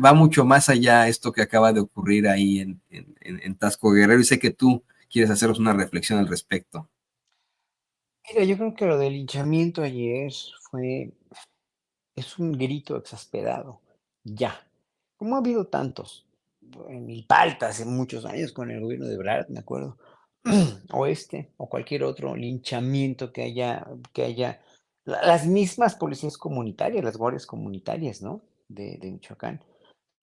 Va mucho más allá esto que acaba de ocurrir ahí en Tasco Guerrero, y sé que tú quieres haceros una reflexión al respecto. Mira, yo creo que lo del linchamiento ayer es un grito exasperado, ya. Como ha habido tantos, en Milpalta hace muchos años con el gobierno de Brad, me acuerdo, o o cualquier otro linchamiento que haya, las mismas policías comunitarias, las guardias comunitarias, ¿no? De Michoacán.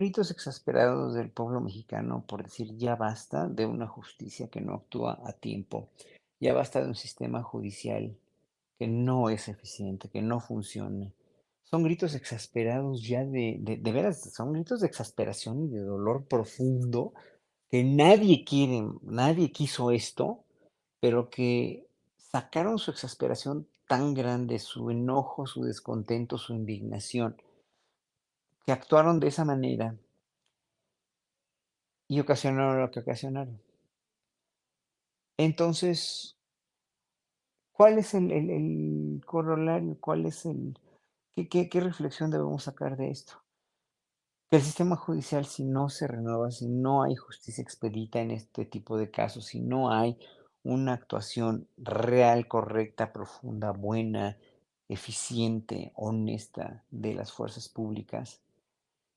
Gritos exasperados del pueblo mexicano por decir ya basta de una justicia que no actúa a tiempo, ya basta de un sistema judicial que no es eficiente, que no funciona. Son gritos exasperados ya de veras, son gritos de exasperación y de dolor profundo que nadie quiere, nadie quiso esto, pero que sacaron su exasperación tan grande, su enojo, su descontento, su indignación, que actuaron de esa manera y ocasionaron lo que ocasionaron. Entonces, ¿cuál es el corolario? ¿Cuál es qué reflexión debemos sacar de esto? Que el sistema judicial, si no se renueva, si no hay justicia expedita en este tipo de casos, si no hay una actuación real, correcta, profunda, buena, eficiente, honesta de las fuerzas públicas,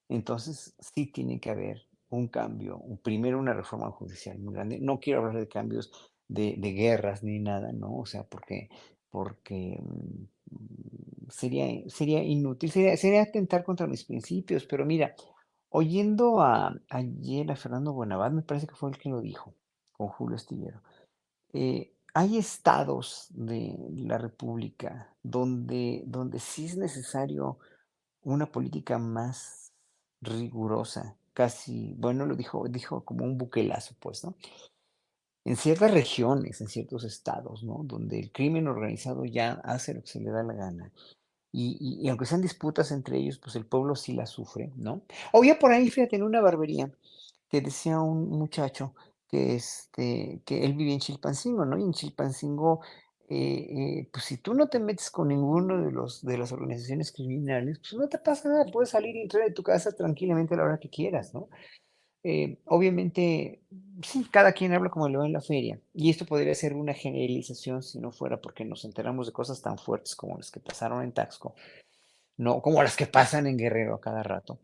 entonces sí tiene que haber un cambio, primero una reforma judicial muy grande. No quiero hablar de cambios de guerras ni nada, ¿no? O sea, porque sería inútil, sería atentar contra mis principios, pero mira, oyendo ayer a Fernando Buenavad, me parece que fue el que lo dijo, con Julio Astillero. Hay estados de la República donde sí es necesario una política más rigurosa, casi, bueno, dijo como un buquelazo, pues, ¿no? En ciertas regiones, en ciertos estados, ¿no? Donde el crimen organizado ya hace lo que se le da la gana. Y aunque sean disputas entre ellos, pues el pueblo sí la sufre, ¿no? Oía por ahí, fíjate, en una barbería, que decía un muchacho que él vivía en Chilpancingo, ¿no? Y en Chilpancingo, pues si tú no te metes con ninguno de las organizaciones criminales, pues no te pasa nada, puedes salir y entrar de tu casa tranquilamente a la hora que quieras, ¿no? Obviamente, sí, cada quien habla como le va en la feria, y esto podría ser una generalización si no fuera porque nos enteramos de cosas tan fuertes como las que pasaron en Taxco, no como las que pasan en Guerrero a cada rato.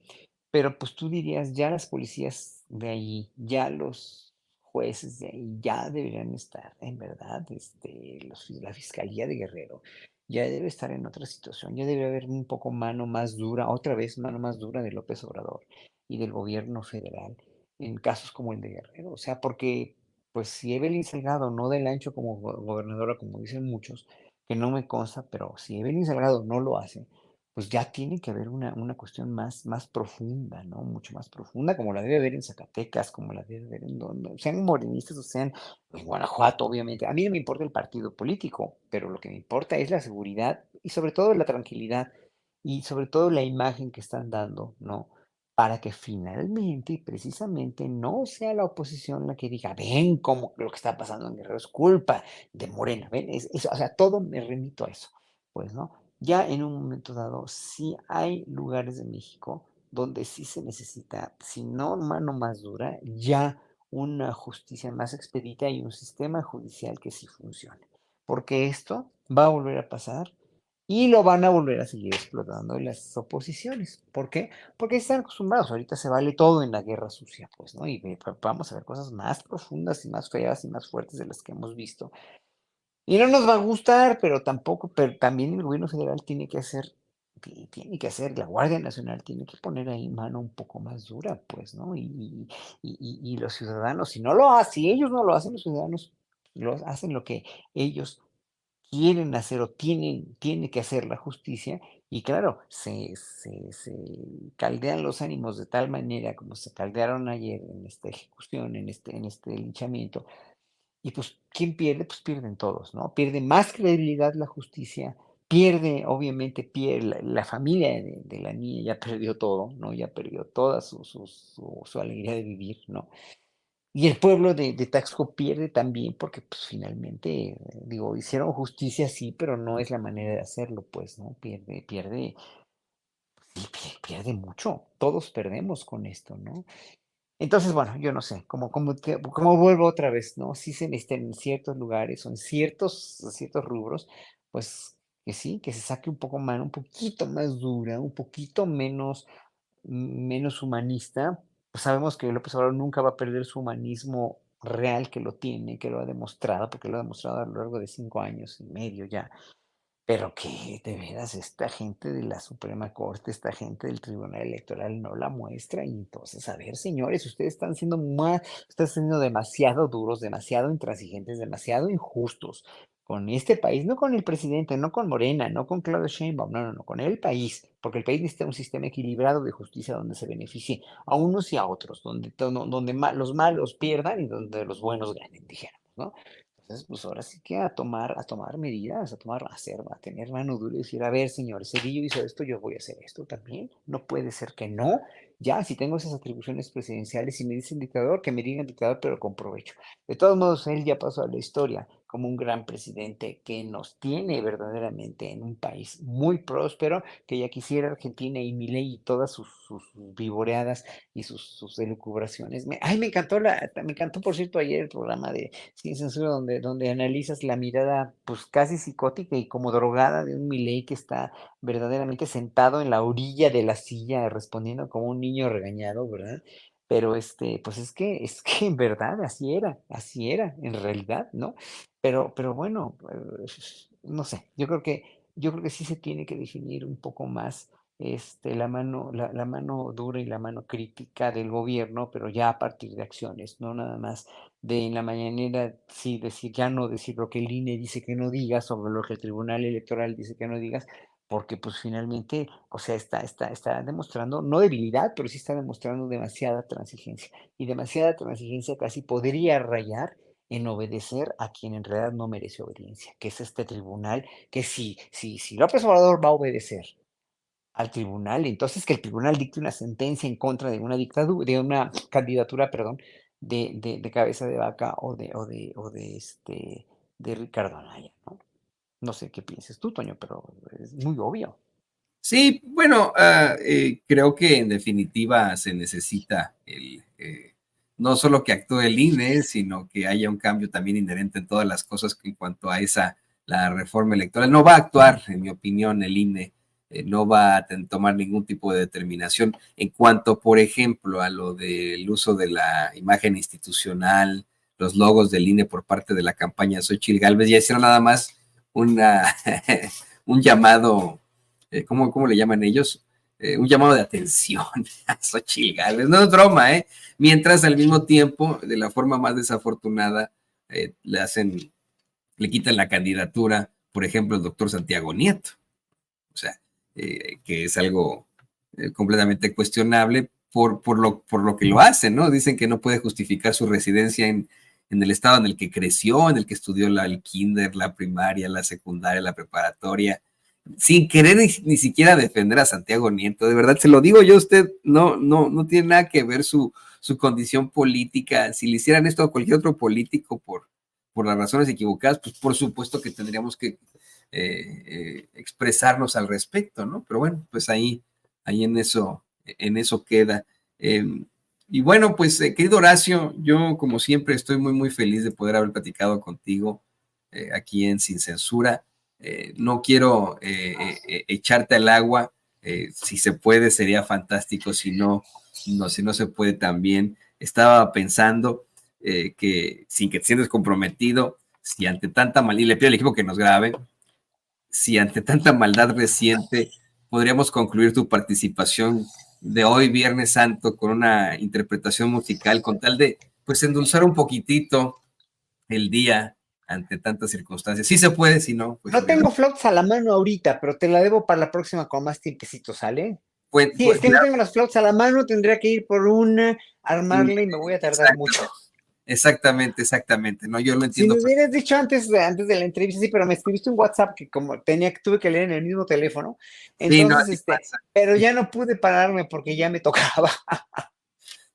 Pero pues tú dirías, ya las policías de ahí, ya los jueces de ahí, ya deberían estar, en verdad, la Fiscalía de Guerrero, ya debe estar en otra situación, ya debe haber un poco mano más dura, otra vez mano más dura de López Obrador y del gobierno federal en casos como el de Guerrero. O sea, porque pues si Evelyn Salgado no del ancho como gobernadora, como dicen muchos, que no me consta, pero si Evelyn Salgado no lo hace, pues ya tiene que haber una cuestión más profunda, ¿no? Mucho más profunda, como la debe haber en Zacatecas, como la debe haber en donde, sean morenistas o sean en Guanajuato, obviamente. A mí no me importa el partido político, pero lo que me importa es la seguridad y sobre todo la tranquilidad y sobre todo la imagen que están dando, ¿no? Para que finalmente y precisamente no sea la oposición la que diga, ven, como lo que está pasando en Guerrero es culpa de Morena, ven, o sea, todo me remito a eso, pues, ¿no? Ya en un momento dado, sí hay lugares de México donde sí se necesita, si no mano más dura, ya una justicia más expedita y un sistema judicial que sí funcione. Porque esto va a volver a pasar y lo van a volver a seguir explotando las oposiciones. ¿Por qué? Porque están acostumbrados. Ahorita se vale todo en la guerra sucia, pues, ¿no? Y vamos a ver cosas más profundas y más feas y más fuertes de las que hemos visto y no nos va a gustar, pero tampoco, pero también el gobierno federal tiene que hacer, la Guardia Nacional tiene que poner ahí mano un poco más dura, pues, ¿no? Y los ciudadanos, si no lo hacen, si ellos no lo hacen, los ciudadanos hacen lo que ellos quieren hacer o tiene que hacer la justicia, y claro, se caldean los ánimos de tal manera como se caldearon ayer en esta ejecución, en este linchamiento, y pues, ¿quién pierde? Pues pierden todos, ¿no? Pierde más credibilidad la justicia, pierde, obviamente, la familia de la niña ya perdió todo, ¿no? Ya perdió toda su alegría de vivir, ¿no? Y el pueblo de Taxco pierde también porque, pues, finalmente, digo, hicieron justicia, sí, pero no es la manera de hacerlo, pues, ¿no? Pierde mucho. Todos perdemos con esto, ¿no? Entonces, bueno, yo no sé, como vuelvo otra vez, ¿no? Sí se necesita en ciertos lugares o en ciertos rubros, pues que sí, que se saque un poco más, un poquito más dura, un poquito menos humanista. Pues sabemos que López Obrador nunca va a perder su humanismo real que lo tiene, que lo ha demostrado, porque lo ha demostrado a lo largo de 5 años y medio ya. Pero que de veras esta gente de la Suprema Corte, esta gente del Tribunal Electoral no la muestra. Y entonces, a ver, señores, ustedes están siendo demasiado duros, demasiado intransigentes, demasiado injustos con este país, no con el presidente, no con Morena, no con Claudio Sheinbaum, no, no, no, con el país, porque el país necesita un sistema equilibrado de justicia donde se beneficie a unos y a otros, donde los malos pierdan y donde los buenos ganen, dijéramos, ¿no? Entonces, pues ahora sí que a tomar medidas, a tener mano dura y decir, a ver, señor, Cedillo hizo esto, yo voy a hacer esto también. No puede ser que no. Ya, si tengo esas atribuciones presidenciales y me dicen dictador, que me digan dictador, pero con provecho. De todos modos, él ya pasó a la historia como un gran presidente que nos tiene verdaderamente en un país muy próspero, que ya quisiera Argentina y Milei y todas sus vivoreadas y sus elucubraciones. Me encantó, por cierto, ayer el programa de Sin Censura, donde analizas la mirada, pues casi psicótica y como drogada de un Milei que está verdaderamente sentado en la orilla de la silla, respondiendo como un niño regañado, ¿verdad? Pero pues es que en verdad así era, en realidad, ¿no? Pero bueno, no sé, yo creo que sí se tiene que definir un poco más la mano dura y la mano crítica del gobierno, pero ya a partir de acciones, no nada más de en la mañanera sí decir, ya no decir lo que el INE dice que no digas, sobre lo que el Tribunal Electoral dice que no digas, porque pues finalmente, o sea, está demostrando, no debilidad, pero sí está demostrando demasiada transigencia. Y demasiada transigencia casi podría rayar en obedecer a quien en realidad no merece obediencia, que es este tribunal, que si López Obrador va a obedecer al tribunal, entonces que el tribunal dicte una sentencia en contra de una dictadura, de una candidatura, perdón, de cabeza de vaca de Ricardo Anaya, ¿no? No sé qué pienses tú, Toño, pero es muy obvio. Sí, bueno, creo que en definitiva se necesita no solo que actúe el INE, sino que haya un cambio también inherente en todas las cosas que en cuanto a la reforma electoral. No va a actuar, en mi opinión, el INE, no va a tomar ningún tipo de determinación en cuanto, por ejemplo, a lo del uso de la imagen institucional, los logos del INE por parte de la campaña de Xochitl Gálvez, ya hicieron nada más una, un llamado ¿cómo le llaman ellos? Un llamado de atención a Xochitl Gálvez. No es broma, ¿eh? Mientras al mismo tiempo, de la forma más desafortunada, le quitan la candidatura, por ejemplo, el doctor Santiago Nieto. O sea, que es algo completamente cuestionable por lo que lo hacen, ¿no? Dicen que no puede justificar su residencia en el estado en el que creció, en el que estudió el kinder, la primaria, la secundaria, la preparatoria, sin querer ni siquiera defender a Santiago Nieto. De verdad, se lo digo yo, usted no tiene nada que ver su condición política. Si le hicieran esto a cualquier otro político por las razones equivocadas, pues por supuesto que tendríamos que expresarnos al respecto, ¿no? Pero bueno, pues ahí en eso queda. Eh, y bueno, pues querido Horacio, yo como siempre estoy muy feliz de poder haber platicado contigo aquí en Sin Censura. No quiero echarte al agua, si se puede sería fantástico, si no se puede también. Estaba pensando que sin que te sientas comprometido, si ante tanta mal, y le pido al equipo que nos grabe, si ante tanta maldad reciente podríamos concluir tu participación de hoy, Viernes Santo, con una interpretación musical, con tal de, pues, endulzar un poquitito el día ante tantas circunstancias. Sí se puede, si no, pues No tengo obviamente. flautas a la mano ahorita, pero te la debo para la próxima con más tiempecito, ¿sale? Sí, es que no Claro, tengo las flautas a la mano, tendría que ir por una, armarla y me voy a tardar mucho. exacto, exactamente. No, yo lo Si entiendo. me hubieras dicho antes de la entrevista, sí, pero me escribiste un WhatsApp que como tuve que leer en el mismo teléfono, Sí, no, entonces, así pasa. pero ya no pude pararme porque ya me tocaba.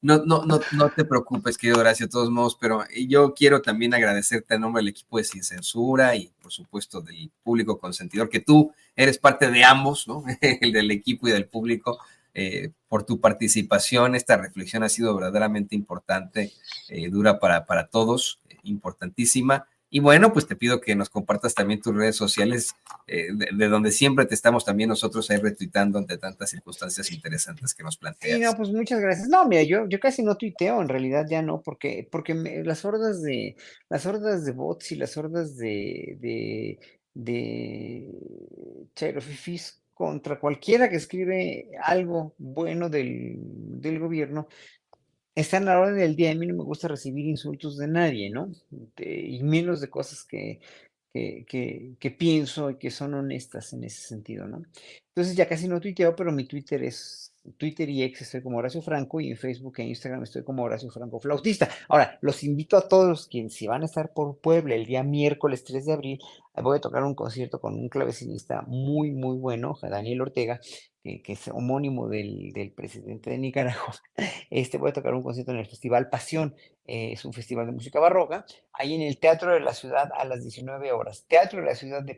No te preocupes, querido Horacio, de todos modos, pero yo quiero también agradecerte en nombre del equipo de Sin Censura y, por supuesto, del público consentidor, que tú eres parte de ambos, ¿no? El del equipo y del público, por tu participación. Esta reflexión ha sido verdaderamente importante, dura para todos, importantísima. Y bueno, pues te pido que nos compartas también tus redes sociales, de donde siempre te estamos también nosotros ahí retuitando ante tantas circunstancias interesantes que nos Sí, no, planteas. pues muchas gracias. No, mira, yo casi no tuiteo, en realidad ya no, porque las hordas de bots y las hordas de chairofifis contra cualquiera que escribe algo bueno del gobierno, están a la orden del día. A mí no me gusta recibir insultos de nadie, ¿no? Y menos de cosas que pienso y que son honestas en ese sentido, ¿no? Entonces ya casi no tuiteo, pero mi Twitter es Twitter y X estoy como Horacio Franco y en Facebook e Instagram estoy como Horacio Franco Flautista. Ahora, los invito a todos quienes si van a estar por Puebla el día miércoles 3 de abril, voy a tocar un concierto con un clavecinista muy, muy bueno, Daniel Ortega, que es homónimo del presidente de Nicaragua. Voy a tocar un concierto en el Festival Pasión, es un festival de música barroca, ahí en el Teatro de la Ciudad a las 19 horas. Teatro de la Ciudad de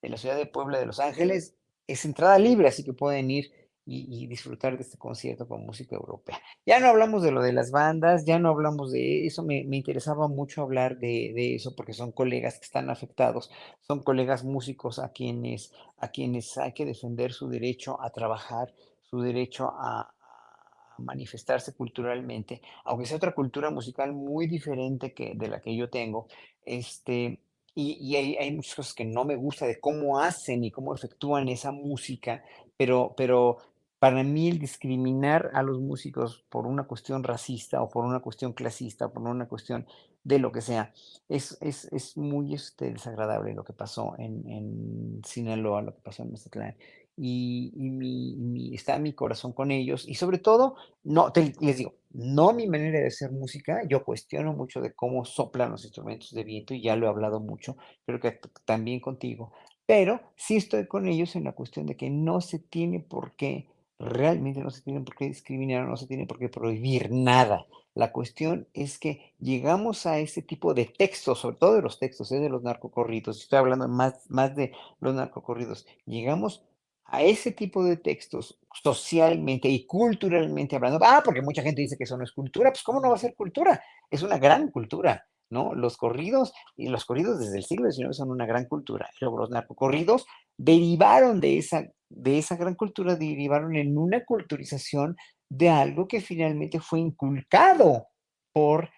la Ciudad de Puebla de Los Ángeles, es entrada libre, así que pueden ir y disfrutar de este concierto con música europea. Ya no hablamos de lo de las bandas, ya no hablamos de eso, me interesaba mucho hablar de eso porque son colegas que están afectados, son colegas músicos a quienes hay que defender su derecho a trabajar, su derecho a manifestarse culturalmente, aunque sea otra cultura musical muy diferente de la que yo tengo, y hay muchas cosas que no me gusta de cómo hacen y cómo efectúan esa música, pero para mí el discriminar a los músicos por una cuestión racista o por una cuestión clasista o por una cuestión de lo que sea, es muy desagradable lo que pasó en Sinaloa, lo que pasó en Mazatlán. Está mi corazón con ellos y sobre todo, no, les digo, no mi manera de hacer música, yo cuestiono mucho de cómo soplan los instrumentos de viento y ya lo he hablado mucho, creo que también contigo, pero sí estoy con ellos en la cuestión de que no se tiene por qué, realmente no se tiene por qué discriminar, no se tiene por qué prohibir nada. La cuestión es que llegamos a ese tipo de textos, sobre todo de los textos, de los narcocorridos, estoy hablando más de los narcocorridos, llegamos a ese tipo de textos socialmente y culturalmente hablando. Porque mucha gente dice que eso no es cultura, pues ¿cómo no va a ser cultura? Es una gran cultura, ¿no? Los corridos y los corridos desde el siglo XIX son una gran cultura. Luego los narcocorridos derivaron de esa gran cultura, derivaron en una culturización de algo que finalmente fue inculcado por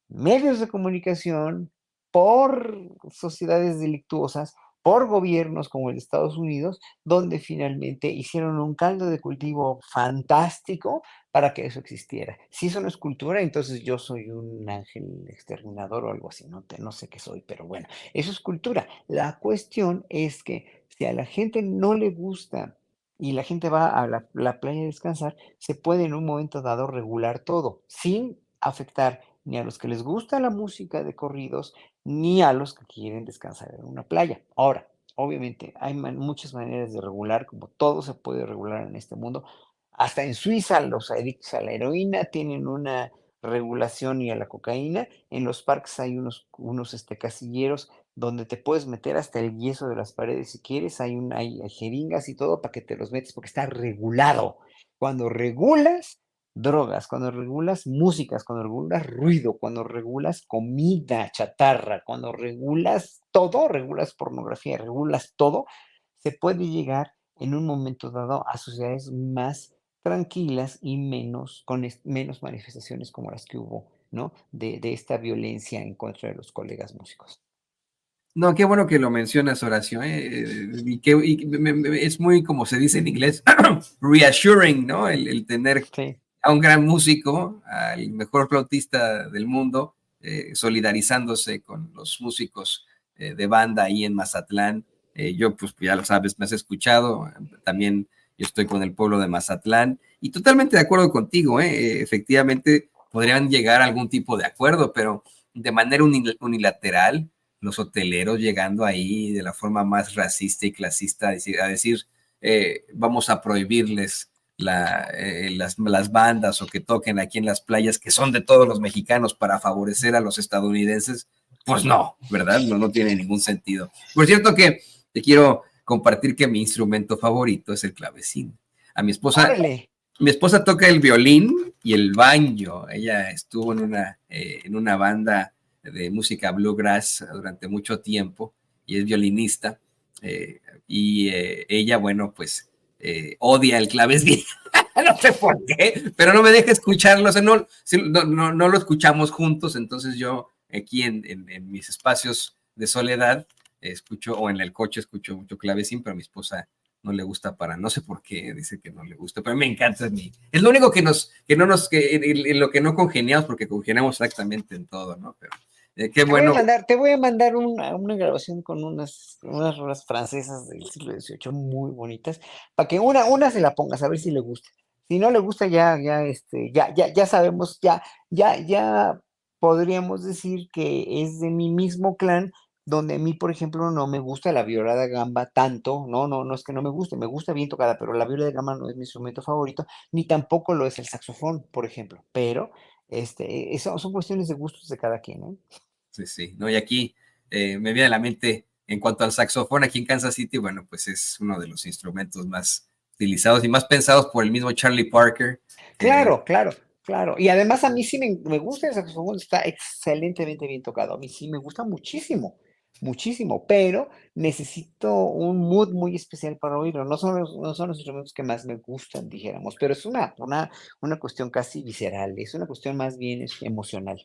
medios de comunicación, por sociedades delictuosas, por gobiernos como el de Estados Unidos, donde finalmente hicieron un caldo de cultivo fantástico para que eso existiera. Si eso no es cultura, entonces yo soy un ángel exterminador o algo así, no sé qué soy, pero bueno, eso es cultura. La cuestión es que si a la gente no le gusta y la gente va a la playa a descansar, se puede en un momento dado regular todo, sin afectar ni a los que les gusta la música de corridos, ni a los que quieren descansar en una playa. Ahora, obviamente, hay muchas maneras de regular, como todo se puede regular en este mundo. Hasta en Suiza, los adictos a la heroína tienen una regulación y a la cocaína. En los parques hay unos casilleros donde te puedes meter hasta el yeso de las paredes si quieres. Hay jeringas y todo para que te los metes porque está regulado. Cuando regulas, drogas, cuando regulas músicas, cuando regulas ruido, cuando regulas comida chatarra, cuando regulas todo, regulas pornografía, regulas todo, se puede llegar en un momento dado a sociedades más tranquilas y menos manifestaciones como las que hubo, ¿no? De esta violencia en contra de los colegas músicos. No, qué bueno que lo mencionas, Horacio, es muy, como se dice en inglés, reassuring, ¿no? El tener Sí, a un gran músico, al mejor flautista del mundo, solidarizándose con los músicos de banda ahí en Mazatlán. Yo, pues ya lo sabes, me has escuchado, también yo estoy con el pueblo de Mazatlán y totalmente de acuerdo contigo, efectivamente podrían llegar a algún tipo de acuerdo, pero de manera unilateral, los hoteleros llegando ahí de la forma más racista y clasista a decir vamos a prohibirles las bandas o que toquen aquí en las playas que son de todos los mexicanos para favorecer a los estadounidenses, pues no, ¿verdad? No tiene ningún sentido. Por cierto que te quiero compartir que mi instrumento favorito es el clavecín. A órale. mi esposa toca el violín y el banjo. Ella estuvo en una banda de música bluegrass durante mucho tiempo y es violinista. Ella, bueno, pues odia el clavecín. No sé por qué, pero no me deja escucharlo. O sea, no lo escuchamos juntos. Entonces yo aquí en mis espacios de soledad escucho, o en el coche escucho mucho clavecín, pero a mi esposa no le gusta no sé por qué, dice que no le gusta, pero me encanta, es lo único que en lo que no congeniamos, porque congeniamos exactamente en todo, ¿no? Pero Qué bueno. Te voy a mandar una grabación con unas rolas francesas del siglo XVIII muy bonitas, para que una se la pongas, a ver si le gusta. Si no le gusta, ya sabemos, ya podríamos decir que es de mi mismo clan, donde a mí, por ejemplo, no me gusta la viola da gamba tanto, no es que no me gusta bien tocada, pero la viola da gamba no es mi instrumento favorito, ni tampoco lo es el saxofón, por ejemplo, pero eso son cuestiones de gustos de cada quien, ¿eh? Sí, sí, ¿no? Y aquí me viene a la mente, en cuanto al saxofón, aquí en Kansas City, bueno, pues es uno de los instrumentos más utilizados y más pensados por el mismo Charlie Parker. Eh, Claro, claro, claro. Y además a mí sí me gusta el saxofón, está excelentemente bien tocado. A mí sí me gusta muchísimo, muchísimo, pero necesito un mood muy especial para oírlo. No son los instrumentos que más me gustan, dijéramos, pero es una cuestión casi visceral, es una cuestión más bien emocional.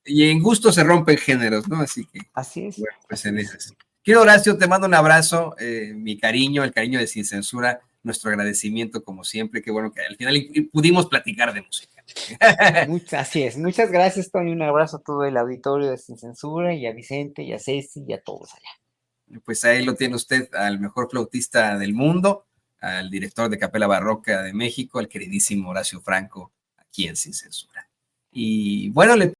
y en gusto se rompen géneros, ¿no? Así que, Así es, bueno, pues así en es. esas. Quiero, Horacio, te mando un abrazo, mi cariño, el cariño de Sin Censura, nuestro agradecimiento como siempre, qué bueno que al final pudimos platicar de música. Así es. Muchas gracias, Tony. Un abrazo a todo el auditorio de Sin Censura y a Vicente y a Ceci y a todos allá. Pues ahí lo tiene usted al mejor flautista del mundo, al director de Capela Barroca de México, al queridísimo Horacio Franco, aquí en Sin Censura. Y bueno, le